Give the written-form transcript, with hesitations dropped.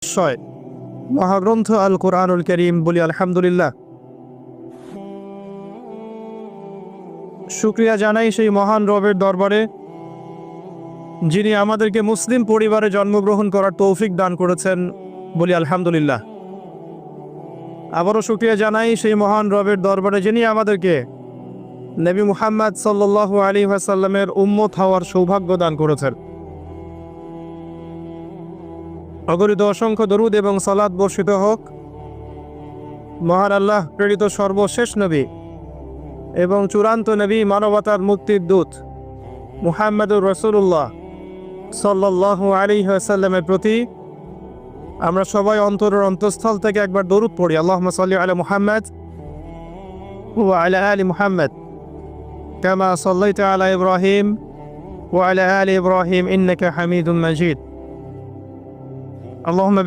বিষয় মহাগ্রন্থ আল কোরআনুল কারীম। বলি আলহামদুলিল্লাহ। শুকরিয়া জানাই সেই মহান রবের দরবারে যিনি আমাদেরকে মুসলিম পরিবারে জন্মগ্রহণ করার তৌফিক দান করেছেন। বলি আলহামদুলিল্লাহ। আবারও শুকরিয়া জানাই সেই মহান রবের দরবারে যিনি আমাদেরকে নবী মুহাম্মদ সাল্লাল্লাহু আলাইহি ওয়াসাল্লামের উম্মত হওয়ার সৌভাগ্য দান করেছেন। অগণিত অসংখ্য দরুদ এবং সালাত বর্ষিত হোক মহান আল্লাহ প্রেরিত সর্বশেষ নবী এবং চূড়ান্ত নবী, মানবতার মুক্তির দূত মুহাম্মদুর রাসূলুল্লাহ সাল্লাল্লাহু আলাইহি ওয়াসাল্লামের প্রতি আমরা সবাই অন্তরের অন্তঃস্থল থেকে একবার দরুদ পড়ি। আল্লাহুম্মা সাল্লি আলা মুহাম্মদ ওয়া আলা আলি মুহাম্মদ কামা সাল্লাইতা আলা ইব্রাহিম ওয়া আলা আলি ইব্রাহিম ইন্নাকা হামিদুম মাজিদ। আল্লাহুম্মা